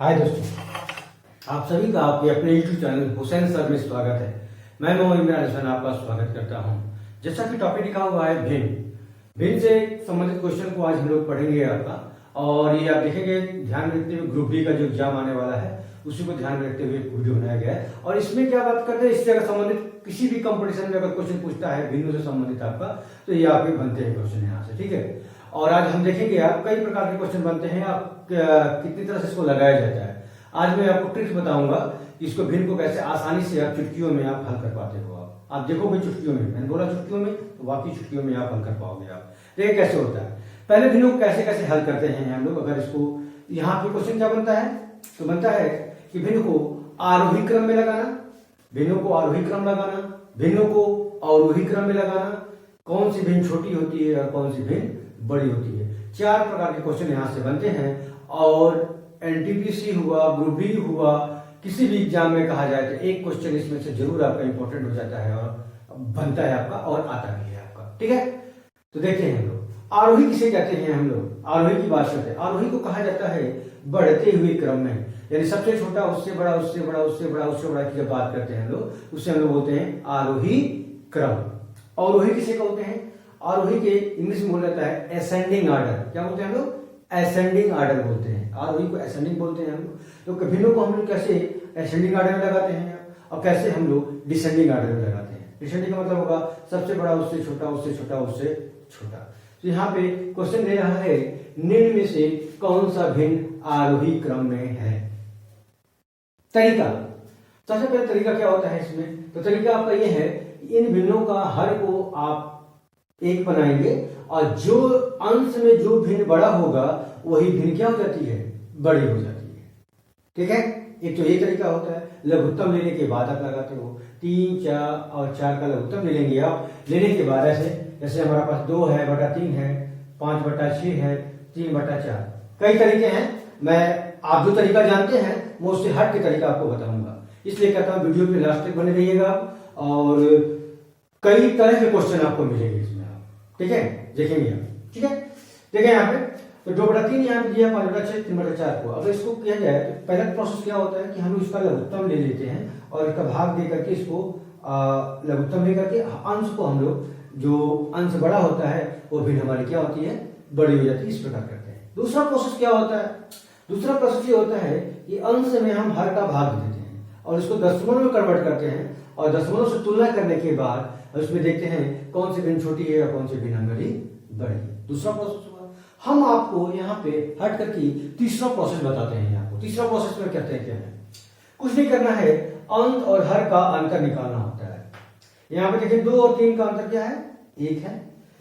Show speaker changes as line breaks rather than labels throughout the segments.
हाय दोस्तों, आप सभी का आपके अपने YouTube चैनल हुसैन सर में स्वागत है। मैं मोहम्मद इमरान हुसैन आपका स्वागत करता हूं। जैसा कि टॉपिक लिखा हुआ है भिन्न भिन्न से संबंधित क्वेश्चन को आज हम लोग पढ़ेंगे आपका, और ये आप देखेंगे ध्यान में रखते हुए ग्रुप डी का जो एग्जाम आने वाला है उसी को ध्यान में रखते हुए वीडियो बनाया गया है। और इसमें क्या बात करते हैं, इससे अगर संबंधित किसी भी कंपटीशन में अगर क्वेश्चन पूछता है भिन्न से संबंधित आपका, तो ये आपके बनते हैं क्वेश्चन यहाँ से, ठीक है। और आज हम देखेंगे आप कई प्रकार के क्वेश्चन बनते हैं, आप कितनी तरह से इसको लगाया जाता है। आज मैं आपको ट्रिक्स बताऊंगा कि इसको भिन्न को कैसे आसानी से आप चुटकियों में आप हल कर पाते हो। आप देखोगे चुटकियों में, मैंने बोला चुटकियों में, तो वाकई चुटकियों में आप हल कर पाओगे। आप देखिए कैसे होता है। पहले भिन्नों को कैसे कैसे हल करते हैं हम लोग। अगर इसको यहाँ पे क्वेश्चन क्या बनता है, तो बनता है कि भिन्न को आरोही क्रम में लगाना, भिन्नों को आरोही क्रम लगाना, भिन्नों को अवरोही क्रम में लगाना, कौन सी भिन्न छोटी होती है और कौन सी भिन्न बड़ी होती है। 4 प्रकार के क्वेश्चन यहाँ से बनते हैं। और एनटीपीसी हुआ, ग्रुप डी हुआ, किसी भी एग्जाम में कहा जाए तो एक क्वेश्चन इसमें से जरूर आपका इंपॉर्टेंट हो जाता है और बनता है आपका और आता भी है आपका, ठीक है। तो देखते हैं हम लोग आरोही किसे कहते हैं। हम लोग आरोही की बात करते हैं। आरोही को कहा जाता है बढ़ते हुए क्रम में, यानी सबसे छोटा उससे बड़ा, उससे बड़ा, उससे बड़ा, उससे बड़ा की जब बात करते हैं हम लोग, उससे हम लोग बोलते हैं आरोही क्रम। अवरोही किसे कहते हैं, आरोही के इंग्लिश में बोला जाता है असेंडिंग ऑर्डर। क्या बोलते हैं हम लोग, असेंडिंग ऑर्डर बोलते हैं। आरोही को असेंडिंग बोलते हैं हम लोग। तो भिन्नों को हम लोग कैसे असेंडिंग ऑर्डर में लगाते हैं और कैसे हम लोग डिसेंडिंग ऑर्डर में लगाते हैं। डिसेंडिंग का मतलब होगा सबसे बड़ा उससे छोटा, उससे छोटा, उससे छोटा। तो यहाँ पे क्वेश्चन दे रहा है निम्न में से कौन सा भिन्न आरोही क्रम में है। तरीका, सबसे पहले तरीका क्या होता है इसमें, तो तरीका आपका ये है, इन भिन्नों का हर को आप एक बनाएंगे और जो अंश में जो भिन्न बड़ा होगा वही भिन्न क्या हो जाती है, बड़ी हो जाती है, ठीक है। एक तो ये तरीका होता है। लघुत्तम लेने के बाद आप लगाते हो 3, 4 और 4 का लघुत्तम ले लेंगे आप। लेने के बाद ऐसे जैसे हमारा पास 2/3 है, 5/6 है, 3/4, कई तरीके हैं। मैं आप जो तरीका जानते हैं मैं उससे हट के तरीका आपको बताऊंगा, इसलिए कहता हूं वीडियो पे लास्ट तक बने रहिएगा आप, और कई तरह के क्वेश्चन आपको मिलेंगे इसमें आप, ठीक है, देखेंगे आप, ठीक है। देखें यहाँ पे तो 2/3 यहाँ पे दिया, 5/6, 3/4 को। अगर इसको किया जाए तो पहला प्रोसेस क्या होता है कि हम लोग इसका लघुत्तम ले लेते हैं और इसका भाग दे करके इसको लघुत्तम लेकर के अंश को हम लोग, जो अंश बड़ा होता है वो भी हमारी क्या होती है, बड़ी हो जाती है। इस प्रकार करते हैं। दूसरा प्रोसेस क्या होता है, दूसरा प्रोसेस ये होता है कि अंश में हम हर का भाग देते हैं और इसको दशमलव में कन्वर्ट करते हैं, और दशमलव से तुलना करने के बाद उसमें देखते हैं कौन सी भिन्न छोटी है और कौन सी भिन्न हमारी बड़ी है। दूसरा प्रोसेस हुआ। हम आपको यहाँ पे हट करके तीसरा प्रोसेस बताते हैं। आपको तीसरा प्रोसेस में कहते हैं क्या है, कुछ नहीं करना है, अंश और हर का अंतर निकालना होता है। यहाँ पे देखिए 2 और 3 का अंतर क्या है, 1 है।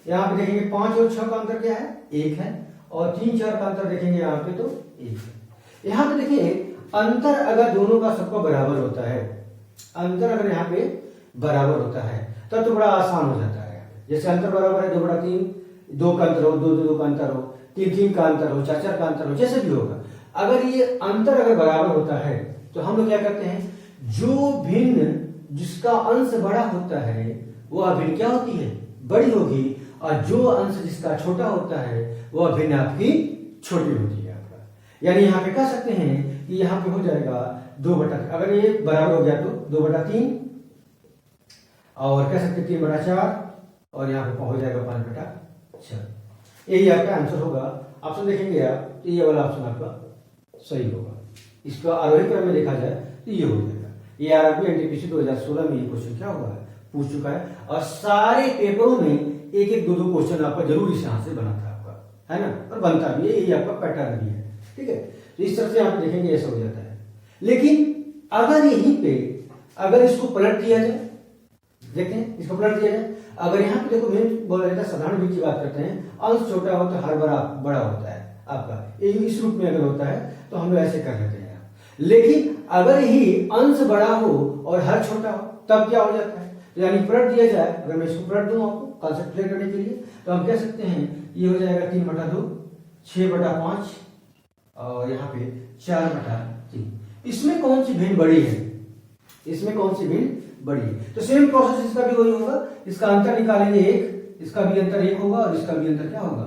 यहाँ पे देखेंगे 5 और 6 का अंतर क्या है, 1 है। और 3, 4 का अंतर देखेंगे यहाँ पे तो 1 है। यहाँ पे देखिए अंतर अगर दोनों का सबका बराबर होता है, अंतर अगर यहाँ पे बराबर होता है तब तो बड़ा आसान हो जाता है। जैसे अंतर बराबर है 2/3, 2 का अंतर हो, 2 का अंतर हो, 3 का अंतर हो, 4 का अंतर हो, जैसे भी होगा। अगर ये अंतर अगर बराबर होता है तो हम लोग क्या करते हैं, जो भिन्न जिसका अंश बड़ा होता है वह भिन्न क्या होती है, बड़ी होगी, और जो अंश जिसका छोटा होता है वह भिन्न आपकी छोटी होती है आपका। यानी यहाँ पे कह सकते हैं कि यहाँ पे हो जाएगा 2/3, अगर ये बराबर हो गया तो 2/3, और कह सकते 3/4, और यहाँ पे हो जाएगा 5/6। यही आपका आंसर होगा। ऑप्शन देखेंगे आप तो ये वाला ऑप्शन आपका सही होगा। इसका आरोही क्रम में देखा जाए तो ये हो जाएगा। ये आरआरबी एनटीपीसी 2016 में ये क्वेश्चन क्या हुआ है, पूछ चुका है, और सारे पेपरों में 1-1, 2-2 क्वेश्चन आपका जरूर इस यहाँ से बना था आपका, है ना, और बनता भी है। यही आपका पैटर्न भी है, ठीक है। तो इस तरह से आप देखेंगे ऐसा हो जाता है। लेकिन अगर यहीं पे अगर इसको पलट दिया जाए, देखें इसको पलट दिया जाए, अगर यहाँ पे देखो मेन बोला जाता है, साधारण भी की बात करते हैं, अंश छोटा हो तो हर बड़ा होता है आपका, इस रूप में अगर होता है तो हम लोग ऐसे कर लेते हैं। लेकिन अगर ही अंश बड़ा हो और हर छोटा हो तब क्या हो जाता है, तो यानी पलट दिया जाए। अगर मैं इसको पलट दूं आपको कॉन्सेप्ट क्लियर करने के लिए, तो हम कह सकते हैं ये हो जाएगा 3/2, 6/5, और यहाँ पे 4/3। इसमें कौन सी भिन्न बड़ी है, इसमें कौन सी भिन्न बड़ी है। तो सेम प्रोसेस इसका भी वही होगा। इसका अंतर निकालेंगे 1, इसका भी अंतर 1 होगा, और इसका भी अंतर क्या होगा,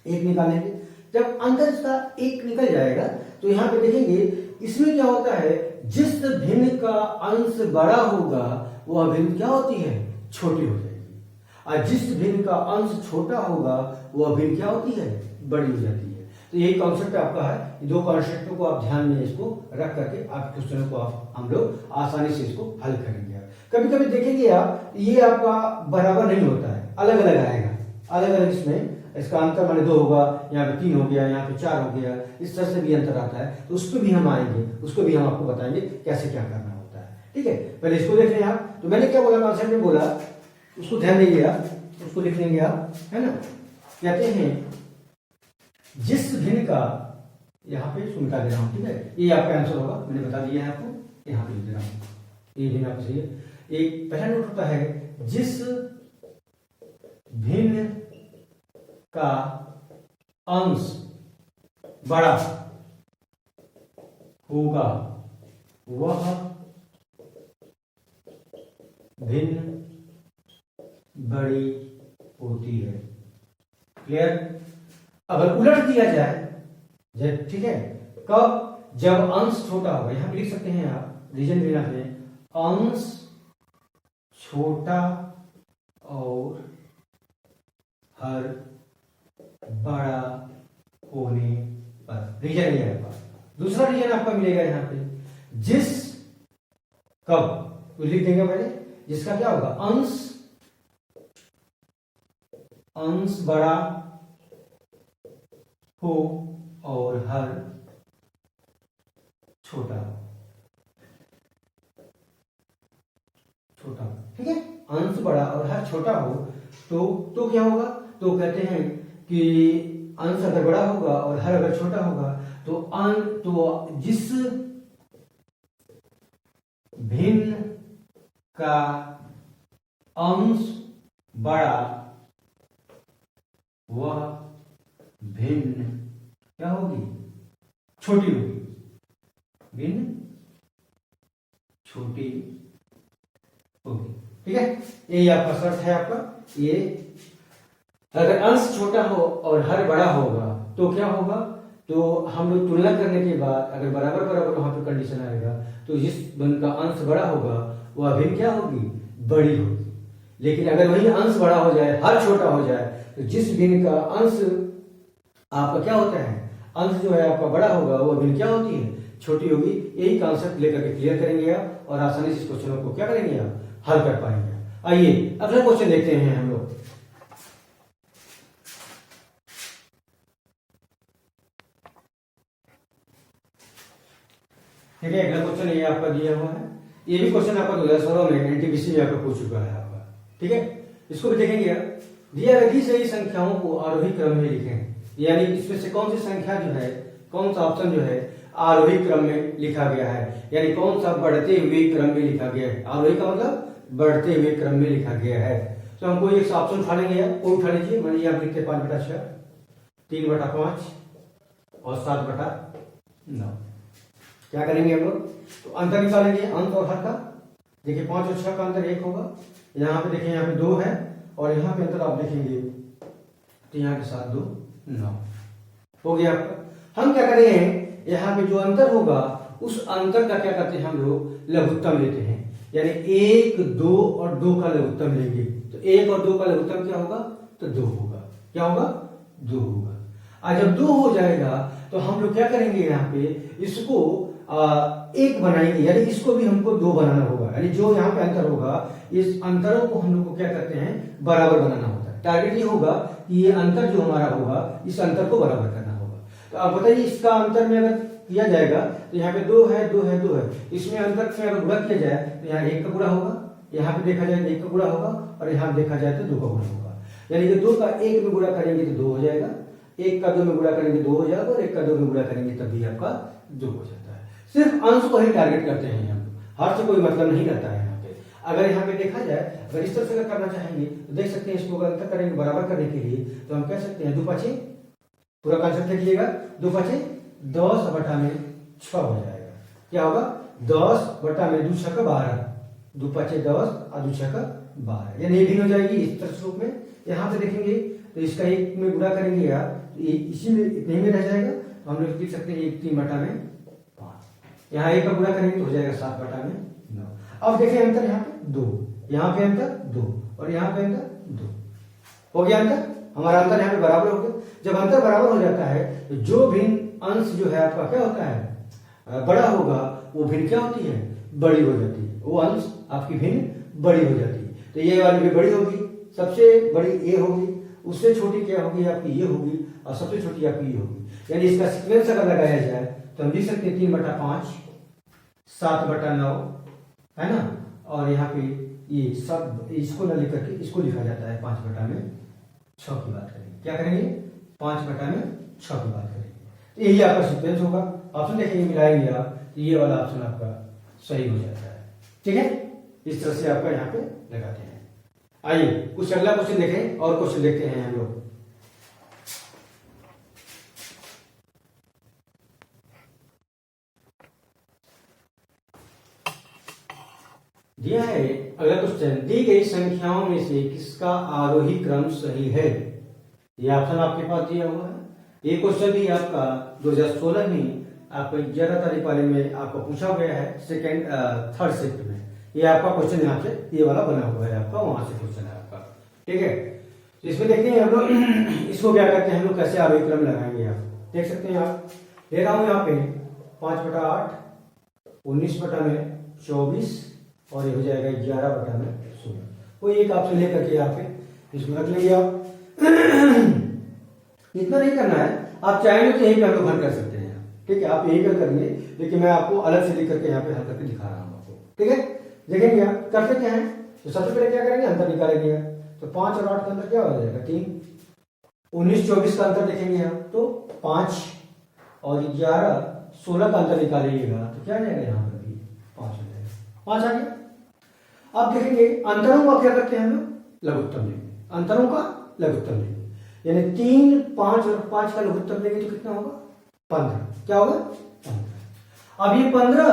1 निकालेंगे। जब अंतर इसका 1 निकल जाएगा तो यहाँ पे देखेंगे इसमें क्या होता है, जिस भिन्न का अंश बड़ा होगा वह भिन्न क्या होती है, छोटी हो जाएगी, और जिस भिन्न का अंश छोटा होगा वह भिन्न क्या होती है, बड़ी हो जाती है। तो यही कॉन्सेप्ट आपका है। दो कॉन्सेप्टों को आप ध्यान में इसको रख करके आप क्वेश्चनों को हम लोग आसानी से इसको हल करेंगे। कभी कभी देखेंगे आप, ये आपका बराबर नहीं होता है, अलग अलग आएगा, अलग अलग इसमें इसका अंतर माने 2 होगा, यहाँ पे 3 हो गया, यहाँ पे 4 हो गया, इस तरह से भी अंतर आता है। तो उस पर भी हम आएंगे, उसको भी हम आपको बताएंगे कैसे क्या करना होता है। ठीक है, पहले इसको देख लें आप। तो मैंने क्या बोला, कॉन्सेप्ट में बोला, उसको ध्यान देंगे आप, उसको लिख लेंगे आप, है ना। कहते हैं जिस भिन्न का, यहाँ पे सुनता दे रहा हूँ, ठीक है, ये आपका आंसर होगा, मैंने बता दिया है आपको, यहाँ पे लिख दे रहा हूँ, ये भिन्न आपको सही है। एक पहला नोट होता है, जिस भिन्न का अंश बड़ा होगा वह भिन्न बड़ी होती है। क्लियर। अगर उलट दिया जाए, ठीक है, कब, जब अंश छोटा होगा, यहां पे लिख सकते हैं आप, रीजन देना है, अंश छोटा और हर बड़ा होने पर, रीजन ये है। दूसरा रीजन आपका मिलेगा यहाँ पे, जिस, कब, तो लिख देंगे पहले, जिसका क्या होगा, अंश बड़ा हो और हर छोटा हो, ठीक है, अंश बड़ा और हर छोटा हो, तो क्या होगा, तो कहते हैं कि अंश अगर बड़ा होगा और हर अगर छोटा होगा तो जिस भिन्न का अंश बड़ा वह भिन्न क्या होगी, छोटी होगी, भिन्न छोटी होगी। ठीक है, यही आपका शर्त है आपका। ये अगर अंश छोटा हो और हर बड़ा होगा तो क्या होगा, तो हम लोग तुलना करने के बाद अगर बराबर बराबर वहां पर कंडीशन आएगा तो जिस भिन्न का अंश बड़ा होगा वह भिन्न क्या होगी, बड़ी होगी। लेकिन अगर वही अंश बड़ा हो जाए, हर छोटा हो जाए, तो जिस भिन्न का अंश आपका क्या होता है, अंश जो है आपका बड़ा होगा वह भिन्न क्या होती है, छोटी होगी। यही कॉन्सेप्ट लेकर के क्लियर करेंगे आप और आसानी से इस क्वेश्चनों को क्या करेंगे, आप हल कर पाएंगे। आइए अगला क्वेश्चन देखते हैं हम लोग। ठीक है, अगला क्वेश्चन ये आपका दिया हुआ है। ये भी क्वेश्चन आपका 2016 में एनटीपीसी में आपका पूछ चुका है आपका। ठीक है, इसको भी देखेंगे। दिया गई सही संख्याओं को आरोही क्रम में लिखें, यानी इसमें से कौन सी संख्या जो है, कौन सा ऑप्शन जो है आरोही क्रम में लिखा गया है, यानी कौन सा बढ़ते हुए क्रम में लिखा गया है। आरोही का मतलब बढ़ते हुए क्रम में लिखा गया है। तो हम कोई एक ऑप्शन उठा लेंगे, कोई उठा लीजिए। मान लीजिए आप लिखते 5/6, 3/5 और 7/9। क्या करेंगे हम लोग, तो अंतर निकालेंगे अंश और हर का। देखिए 5 और 6 का अंतर 1 होगा। यहाँ पे देखिए, यहाँ पे 2 है और यहाँ पे अंतर आप देखेंगे तो यहाँ के साथ 2 9 हो गया आपका। हम क्या करेंगे, यहाँ पे जो अंतर होगा उस अंतर का क्या करते हैं हम लोग, लघुत्तम लेते हैं, यानी 1 2 और 2 का लघुत्तम लेंगे। तो 1 और 2 का लघुत्तम क्या होगा, तो 2 होगा। क्या होगा, 2 होगा। और जब 2 हो जाएगा तो हम लोग क्या करेंगे, यहाँ पे इसको 1 बनाएंगे, यानी इसको भी हमको 2 बनाना होगा। यानी जो यहाँ पे अंतर होगा, इस अंतरों को हम लोग को क्या करते हैं, बराबर बनाना होता है। टारगेट ये होगा कि ये अंतर जो हमारा होगा, इस अंतर को बराबर करना होगा। तो आप बताइए, इसका अंतर में अगर किया जाएगा तो यहाँ पे 2 है, 2 है, 2 है, इसमें अंतर से अगर गुणा किया जाए तो यहाँ 1 का गुणा होगा, यहाँ पे देखा जाए 1 का गुणा होगा और यहाँ देखा जाए तो 2 का गुणा होगा। यानी कि 2 का 1 में गुणा करेंगे तो 2 हो जाएगा, 1 का 2 में गुणा करेंगे 2 हो जाएगा और 1 का 2 में गुणा करेंगे तब भी आपका 2 हो जाता है। सिर्फ अंश को ही टारगेट करते हैं हम, हर से कोई मतलब नहीं रहता है यहाँ पे। अगर यहाँ पे देखा जाए, अगर इस तरह से अगर करना चाहेंगे तो देख सकते हैं, इसको अगर अंतर करेंगे बराबर करने के लिए तो हम कह सकते हैं 2 5 पूरा कॉन्सेप्ट लिखिएगा, 2 5 10/6 हो जाएगा। क्या होगा, 10/2 6 12, 2 5 10 और 2 6 12, यानी ये भी हो जाएगी इस तरह रूप में। यहाँ पे देखेंगे तो इसका 1 में गुणा करेंगे आप, इसी में इतने में रह जाएगा, तो हम लोग लिख सकते हैं 1/3/5। यहाँ 1 का गुणा करेंगे तो हो जाएगा 7/9। अब देखिए अंतर यहाँ पे 2, यहाँ पे अंतर 2 और यहाँ पे अंतर 2 हो गया अंतर। हमारा अंतर यहाँ पे बराबर हो गया। जब अंतर बराबर हो जाता है तो जो भिन्न अंश जो है आपका क्या होता है, बड़ा होगा, वो भिन्न क्या होती है, बड़ी हो जाती है। वो अंश आपकी भिन्न बड़ी हो जाती है। तो ये वाली भी बड़ी होगी, सबसे बड़ी ए होगी, उससे छोटी क्या होगी आपकी ये होगी, और सबसे छोटी आपकी ये होगी। यानी इसका सीक्वेंस अगर लगाया जाए तो हम लिख सकते हैं 3/5, 7/9, है ना। और यहाँ पे ये सब इसको न लेकर के इसको लिखा जाता है 5/6 की बात करेंगे। क्या करेंगे, 5/6 की बात करेंगे। तो यही आपका सीक्वेंस होगा। ऑप्शन देखेंगे, मिलाएंगे आप, तो ये वाला ऑप्शन आपका सही हो जाता है। ठीक है, इस तरह से आपका यहाँ पे लगाते हैं। आइए कुछ अगला क्वेश्चन देखें और क्वेश्चन देखते हैं हम लोग। दिया है अगला क्वेश्चन, दी गई संख्याओं में से किसका आरोही क्रम सही है। ये ऑप्शन आपके पास दिया हुआ है। ये क्वेश्चन भी आपका 2016 में आपको 11 तारीख वाले में आपको पूछा गया है, सेकेंड थर्ड शिफ्ट में। ये आपका क्वेश्चन यहाँ से ये वाला बना हुआ है आपका, वहां से क्वेश्चन है आपका। ठीक है, तो इसमें देखते हैं हम लोग इसको क्या करते हैं, हम लोग कैसे आरोही क्रम लगाएंगे। आप देख सकते हैं, आप ले रहा हूं यहाँ पे 5/8, 19/24 और ये हो जाएगा 11/16। कोई एक ऑप्शन लेकर के यहाँ पे इसमें रख लेंगे आप। इतना नहीं करना है, आप चाहेंगे तो यहीं पे हम लोग हल कर सकते हैं। ठीक है, आप यही कर करेंगे, लेकिन मैं आपको अलग से लिख करके यहाँ पे हल करके दिखा रहा हूँ आपको। ठीक है, देखेंगे आप करते क्या है। तो सबसे पहले क्या करेंगे, अंतर निकालेंगे। तो 5 और 8 का अंतर क्या हो जाएगा, 3। 19-24 का अंतर देखेंगे आप तो 5 और 11-16 का अंतर निकालेंगे तो क्या आ जाएगा, यहाँ पर भी 5 हो जाएगा। 5 आ गया। अब देखेंगे अंतरों का क्या करते हैं हम लोग, लघुत्तम लेंगे। अंतरों का लघुत्तम लेंगे, यानी 3, 5 और 5 का लघुत्तम लेंगे तो कितना होगा, 15। क्या होगा, 15। अब ये 15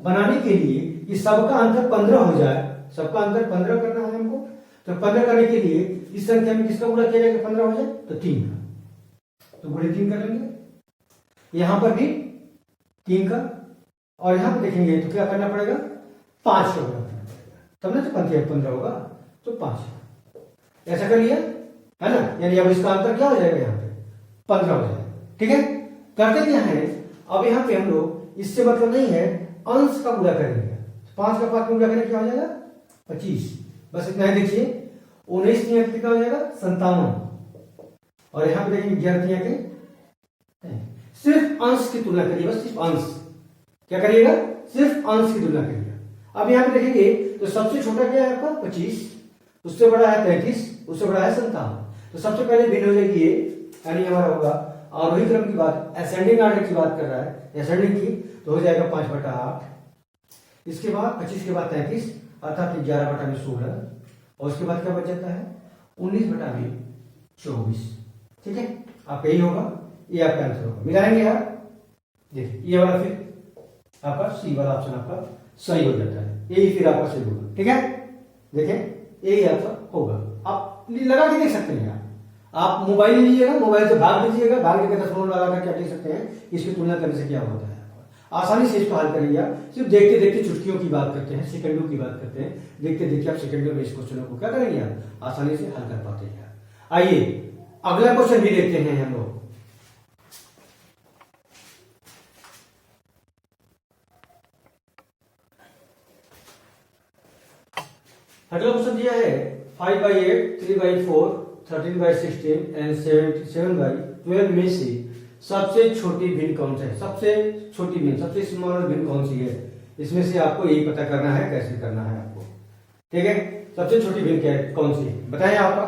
बनाने के लिए कि सबका अंतर 15 हो जाए, सबका अंतर 15 करना है हमको। तो 15 करने के लिए इस संख्या में किसका गुणा किया जाएगा, 15 हो जाए तो 3 का, तो गुणे 3 कर लेंगे। यहां पर भी 3 का, और यहां पर देखेंगे तो क्या करना पड़ेगा, 5 का गुणा करना पड़ेगा, तब ना तो 15 होगा, तो 5। ऐसा कर लिया है ना। यानी अब इसका अंतर क्या हो जाएगा, यहाँ पे 15 हो जाएगा। ठीक है, करते क्या है, अब यहाँ पे हम लोग इससे मतलब नहीं है, अंश का गुणा करेंगे। 5 का 5 में गुणा करेंगे क्या हो जाएगा, 25। बस इतना ही देखिए, 19 कितना हो जाएगा, 57। और यहाँ पे देखिए 11 के, सिर्फ अंश की तुलना करिए, बस सिर्फ अंश। क्या करिएगा, सिर्फ अंश की तुलना करिए। अब यहाँ पे देखेंगे तो सबसे छोटा क्या है आपका 25, उससे बड़ा है 33, उससे बड़ा है 57। तो सबसे पहले भिन्न हो जाएगी ये, यानी हमारा होगा आरोही क्रम की बात, असेंडिंग ऑर्डर की बात कर रहा है, असेंडिंग की, तो हो जाएगा 5/8। इसके बाद 25 के बाद 33, अर्थात 11/16, और उसके बाद क्या बच जाता है, 19/24। ठीक है, आपका यही होगा, ये आपका आंसर होगा। मिलाएंगे यार, देखिए ये वाला फिर आपका सी वाला ऑप्शन आपका सही हो जाता है, यही फिर आपका सही होगा। ठीक है, देखें यही आपका होगा। आप लगा के देख सकते हैं, आप मोबाइल लीजिएगा, मोबाइल से भाग लीजिएगा, भाग लेकर 10 मिनट लगा करके आप देख सकते हैं इसकी तुलना करने से क्या होता है। आसानी से इसको हल करेंगे आप। सिर्फ देखते देखते चुटकियों की बात करते हैं, सेकंडों की बात करते हैं, देखते देखते आप सेकंडों में इस क्वेश्चनों को क्या करेंगे, आप आसानी से हल कर पाते हैं। आइए अगला क्वेश्चन भी देखते हैं हम लोग। अगला क्वेश्चन दिया है 5/8, 3/4, 13/16 एंड 77/12 में से सबसे छोटी भिन्न कौन सी है। सबसे छोटी भिन्न, सबसे स्मॉल भिन्न कौन सी है, इसमें से आपको यही पता करना है, कैसे करना है आपको। ठीक है, सबसे छोटी भिन्न क्या है, कौन सी है बताएं। आपका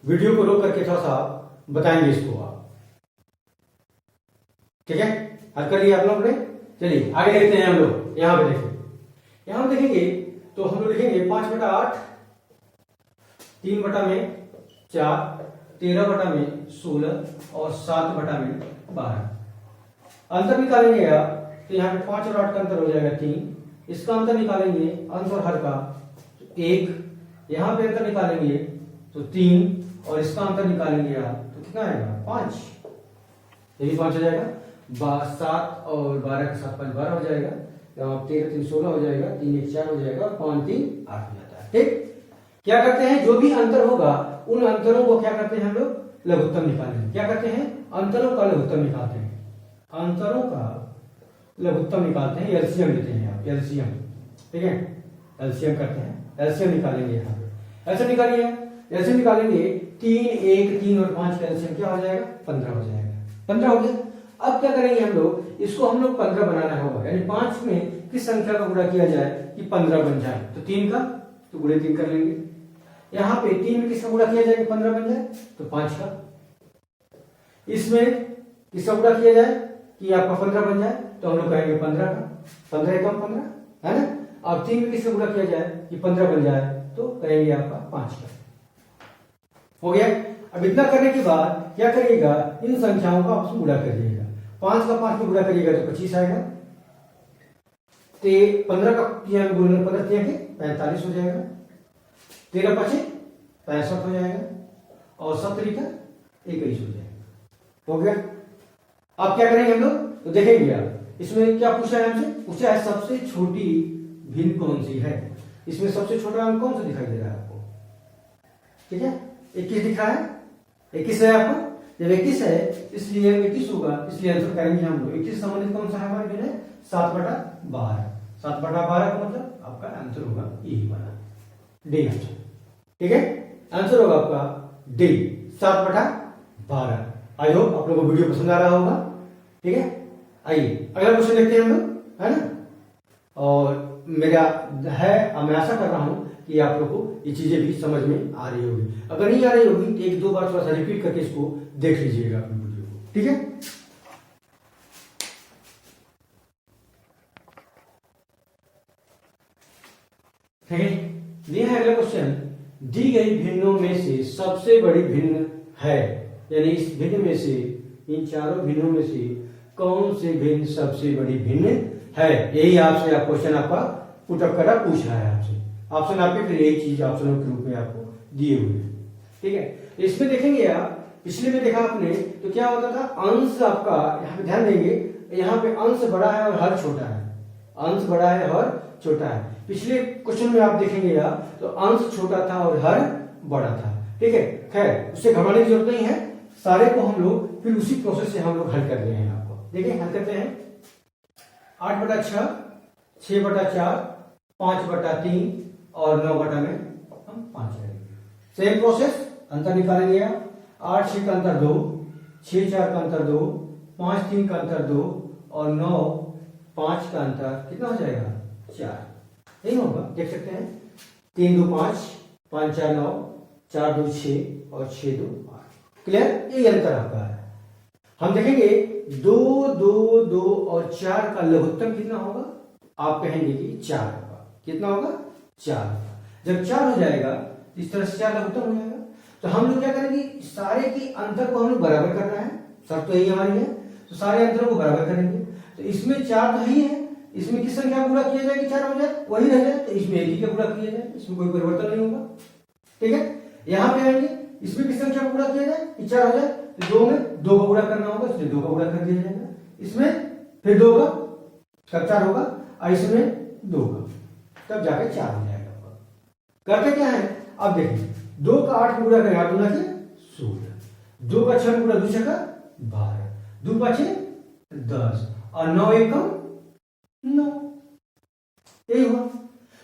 वीडियो को रोक करके थोड़ा सा बताएंगे इसको आप। ठीक है, हल कर लिया आप लोग ने। चलिए आगे देखते हैं हम लोग। यहां पे देखिए, यहां देखेंगे तो हम लोग लिखेंगे 5/8, 3/4, 13/16 और 7/12। अंतर निकालेंगे आप तो यहाँ पे 5 और 8 का अंतर हो जाएगा 3। इसका अंतर निकालेंगे अंश और हर का 1। यहाँ पे अंतर निकालेंगे तो 3 और इसका अंतर निकालेंगे आप तो कितना आएगा 5। ये भी 5 हो जाएगा। 7 और 12 के साथ 5 12 हो जाएगा, 13 3 16 हो जाएगा, 3 1 4 हो जाएगा और 5 3 8 हो जाता है। ठीक, क्या करते हैं, जो भी अंतर होगा उन अंतरों को क्या करते हैं हम लोग लघुत्तम निकालेंगे। क्या करते हैं, अंतरों का लघुत्तम निकालते हैं, अंतरों का लघुत्तम निकालते हैं, एलसीएम लेते हैं आप, एलसीएम। ठीक है, एलसीएम करते हैं, एलसीएम निकालेंगे यहाँ पे। ऐसे निकालिए, ऐसे निकालेंगे 3 1 3 और 5 का एलसीएम क्या हो जाएगा 15 हो जाएगा, 15 हो गया। अब क्या करेंगे हम लोग, इसको हम लोग 15 बनाना होगा, यानी 5 में किस संख्या का गुणा किया जाए कि 15 बन जाए, तो 3 का, तो गुणे 3 कर लेंगे। यहाँ पे 3 में किसका गुणा किया जाए कि 15 बन जाए, तो 5 का। इसमें किसका गुणा किया जाए कि आपका 15 बन जाए, तो हम लोग कहेंगे 15 का, 15 एकम 15 है ना। अब 3 में किसका गुणा किया जाए कि 15 बन जाए, तो कहेंगे आपका 5 का। हो गया। अब इतना करने के बाद क्या करिएगा, इन संख्याओं का आपस में गुणा करिएगा। 5 का 5 में गुणा करिएगा तो 25 आएगा, 15 का 15 के 45 हो जाएगा, 13 5 65 हो जाएगा और 17 का 21 हो जाएगा। हो गया। अब क्या करेंगे हम लोग, तो देखेंगे आप इसमें क्या पूछा है हमसे, पूछा है सबसे छोटी भिन्न कौन सी है। इसमें सबसे छोटा अंक कौन सा दिखाई दे रहा है आपको, ठीक है 21 दिख रहा है, 21 है आपको। जब 21 है इसलिए 21 होगा, इसलिए आंसर करेंगे हम लोग 21 संबंधित कौन सा है हमारे भिन्न, 7/12। 7/12 का मतलब आपका आंसर होगा यही वाला डी आंसर। ठीक है, आंसर होगा आपका डी 7/12। आई होप आप लोगों को वीडियो पसंद आ रहा होगा। ठीक है, आइए अगला क्वेश्चन देखते हैं हम लोग, है ना। और मेरा है, मैं आशा कर रहा हूं कि आप लोगों को ये चीजें भी समझ में आ रही होगी। अगर नहीं आ रही होगी तो 1 2 बार थोड़ा सा रिपीट करके इसको देख लीजिएगा अपनी वीडियो को। ठीक है, ठीक है, दिया है अगला क्वेश्चन, दी गई भिन्नों में से सबसे बड़ी भिन्न है, यानी इस भिन्न में से, इन चारों भिन्नों में से कौन से भिन्न सबसे बड़ी भिन्न है। यही आपसे आप क्वेश्चन आपका पुटअप करा पूछ रहा है आपसे। ऑप्शन आपके फिर यही चीज ऑप्शनों के रूप में आपको दिए हुए हैं। ठीक है, इसमें देखेंगे आप, पिछले में देखा आपने तो क्या होता था, अंश आपका यहाँ पे ध्यान देंगे, यहाँ पे अंश बड़ा है और हर छोटा है, अंश बड़ा है और छोटा है। पिछले क्वेश्चन में आप देखेंगे आप तो अंश छोटा था और हर बड़ा था। ठीक है, खैर उससे घबराने की जरूरत नहीं है, सारे को हम लोग फिर उसी प्रोसेस से हम लोग हल कर रहे हैं। आपको देखिए हल करते हैं, 8/6, 6/4, 5/3 और 9 में हम 5 करेंगे। सेम प्रोसेस, अंतर निकालेंगे आप, 8 6 का अंतर 2, 6 4 का अंतर 2, 5 3 का अंतर 2 और 9 5 का अंतर कितना हो जाएगा 4। नहीं होगा, देख सकते हैं 3 2 5, 5 4 9, 4 2 6 और 6 2 8। क्लियर, यही अंतर आपका है। हम देखेंगे 2 2 2 और 4 का लघुत्तम कितना होगा, आप कहेंगे कि 4 होगा। कितना होगा 4 होगा। जब 4 हो जाएगा इस तरह से 4 लघुत्तम हो जाएगा, तो हम लोग क्या करेंगे, सारे की अंतर को हम लोग बराबर करना है, शर्त तो यही हमारी है, तो सारे अंतरों को बराबर करेंगे। तो इसमें 4 तो ही है, इसमें किस संख्या का गुणा किया जाए कि 4 हो जाए, वही रह जाए, तो इसमें 1 ही का गुणा किया जाए, इसमें कोई परिवर्तन नहीं होगा। ठीक है, यहाँ पे आएंगे, इसमें किस संख्या का गुणा किया जाए कि 4 हो जाए, तो 2 में 2 का गुणा करना होगा, इसलिए 2 का गुणा कर दिया जाएगा। इसमें फिर 2 का 4 होगा और इसमें 2 का, तब जाके 4 हो जाएगा। करते क्या है, अब देखिए 2 का 8 में गुणा करें, 8 गुना के 16, 2 का 6 में गुणा 2 6 का 12, 2 5 10 और 9 1 का 9, यही हुआ।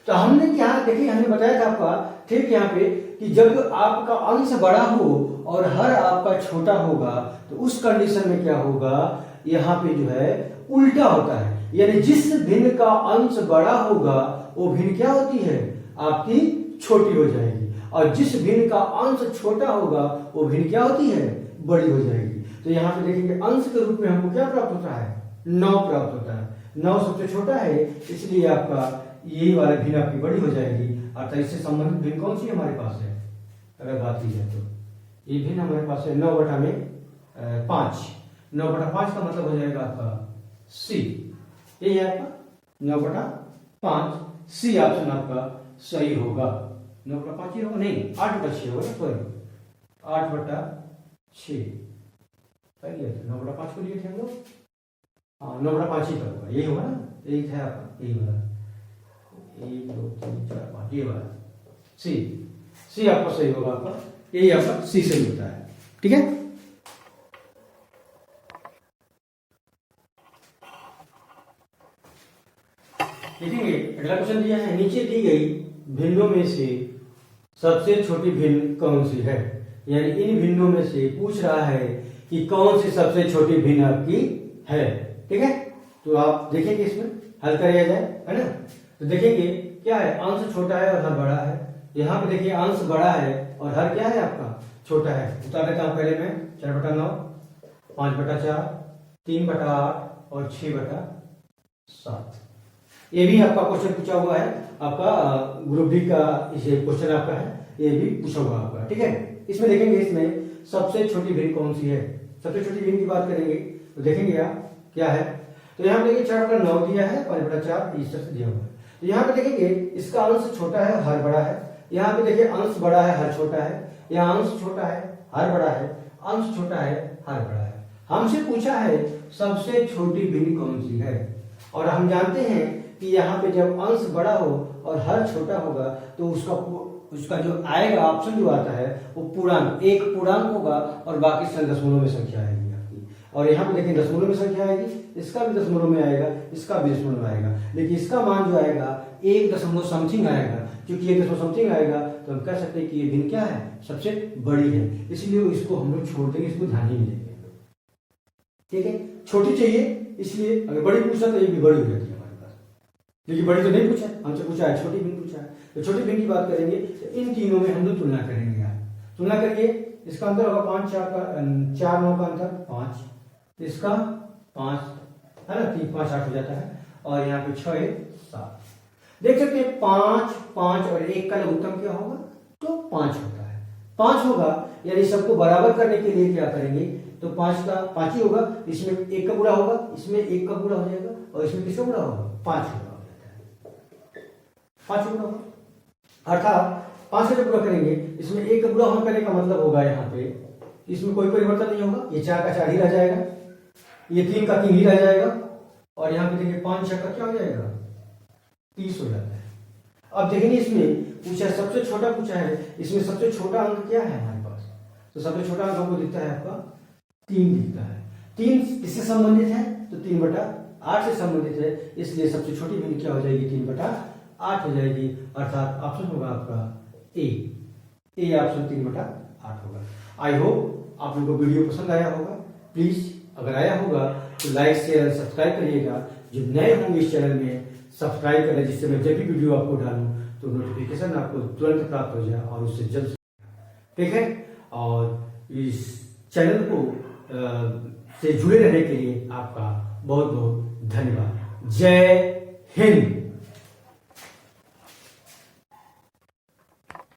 तो हमने क्या देखिए, हमने बताया था आपका ठीक यहाँ पे कि जब आपका अंश बड़ा हो और हर आपका छोटा होगा तो उस कंडीशन में क्या होगा, यहाँ पे जो है उल्टा होता है, यानी जिस भिन्न का अंश बड़ा होगा वो भिन्न क्या होती है आपकी छोटी हो जाएगी, और जिस भिन्न का अंश छोटा होगा वो भिन्न क्या होती है बड़ी हो जाएगी। तो यहाँ पे देखेंगे अंश के रूप में हमको क्या प्राप्त होता है 9 प्राप्त होता है। 9 सबसे छोटा है, इसलिए आपका यही वाला भिन्न आपकी बड़ी हो जाएगी। अर्थात इससे संबंधित भिन्न कौन सी हमारे पास है, अगर बात की जाए तो ये भिन्न हमारे पास है 9/5। 9/5 का मतलब हो जाएगा आपका सी, यही है आपका 9/5। सी ऑप्शन आपका सही होगा। 9/5 ही होगा, नहीं 8/6 होगा, सॉरी 8/6 पहले 9/5 को लिए थे हम लोग, 9/5 ही का होगा, यही होगा ना, यही था आपका, यही वाला 1 2 3 4 5 ये वाला सी। सी आपका सही होगा, आपका यही आपका सी सही होता है। ठीक है, देखेंगे अगला क्वेश्चन दिया है, नीचे दी गई भिन्नों में से सबसे छोटी भिन्न कौन सी है। यानी इन भिन्नों में से पूछ रहा है कि कौन सी सबसे छोटी भिन्न आपकी है। ठीक है, तो आप देखेंगे इसमें हल किया जाए, है ना। तो देखेंगे क्या है, अंश छोटा है और हर बड़ा है। यहाँ पे देखिए अंश बड़ा है और हर क्या है आपका छोटा है। उतार देता हूं पहले मैं 4/9, 5/4, 3/8 और 6/7। ये भी आपका क्वेश्चन पूछा हुआ है, आपका ग्रुप डी का ये क्वेश्चन आपका है, ये भी पूछा हुआ आपका। ठीक है, इसमें देखेंगे इसमें सबसे छोटी भिन्न कौन सी है। सबसे छोटी भिन्न की बात करेंगे तो देखेंगे आप क्या है। तो यहाँ पे देखिए 4/9 दिया है, 5/4 इस तरह से दिया हुआ है। तो यहाँ पे देखेंगे इसका अंश छोटा है, हर बड़ा है। यहाँ पे देखिए अंश बड़ा है, हर छोटा है। यहाँ अंश छोटा है, हर बड़ा है, अंश छोटा है, हर बड़ा है। हमसे पूछा है सबसे छोटी भिन्न कौन सी है, और हम जानते हैं कि यहाँ पे जब अंश बड़ा हो और हर छोटा होगा तो उसका जो आएगा ऑप्शन जो आता है वो पूर्णांक, एक पूर्णांक होगा और बाकी सब दशमलव में संख्या आएगी आपकी। और यहाँ पे देखिए दशमलव में संख्या आएगी, इसका भी दशमलव में आएगा, इसका भी दशमलव में आएगा, लेकिन इसका मान जो आएगा 1.समथिंग आएगा। क्योंकि 1.समथिंग आएगा तो हम कह सकते हैं कि ये भिन्न क्या है, सबसे बड़ी है, इसलिए इसको हम लोग छोड़ देंगे, इसको ध्यान ही नहीं देंगे। ठीक है, छोटी चाहिए इसलिए, अगर बड़ी पूछा तो ये भी बड़ी हो जाती है हमारे पास, क्योंकि बड़ी तो नहीं पूछा, हमसे पूछा है छोटी भिन्न पूछा है। तो छोटी भिन्न की बात करेंगे तो इन तीनों में हम लोग तुलना करेंगे। यार तुलना करिए, इसका अंतर होगा 5 4 का 4 9 का अंतर 5, इसका 5 है ना, 3 5 8 हो जाता है, और यहाँ पे 6 1 7। देख सकते हैं 5 5 और 1 का लघुत्तम क्या होगा, तो 5 होता है। 5 होगा, यानी सबको बराबर करने के लिए क्या करेंगे, तो 5 का 5 ही होगा, इसमें 1 का गुणा होगा, इसमें 1 का गुणा हो जाएगा, और इसमें किसका गुणा होगा, 5 का गुणा हो जाता है, 5 गुणा होगा। अर्थात 5 का जब गुणा करेंगे, इसमें 1 का गुणा होने करने का मतलब होगा यहाँ पे इसमें कोई परिवर्तन नहीं होगा, ये 4 का 4 ही रह जाएगा, ये 3 का 3 ही रह जाएगा, और यहाँ पे देखिए 5 6 का क्या हो जाएगा, 30 हो जाता है। अब देखेंगे इसमें पूछा है सबसे छोटा पूछा है, इसमें सबसे छोटा अंक क्या है हमारे पास, तो सबसे छोटा अंक हमको दिखता है आपका 3 दिखता है। 3 किससे संबंधित है, तो 3/8 से संबंधित है, इसलिए सबसे छोटी भिन्न क्या हो जाएगी, 3/8 हो जाएगी। अर्थात ऑप्शन होगा आपका ए ऑप्शन 3/8 होगा। आई होप आप लोगों को वीडियो पसंद आया होगा। प्लीज अगर आया होगा तो लाइक शेयर सब्सक्राइब करिएगा। जो नए होंगे इस चैनल में सब्सक्राइब करें, जिससे मैं जब भी वीडियो आपको डालूं तो नोटिफिकेशन आपको तुरंत प्राप्त हो जाए और उससे जल्द। ठीक है, और इस चैनल को से जुड़े रहने के लिए आपका बहुत बहुत धन्यवाद। जय हिंद।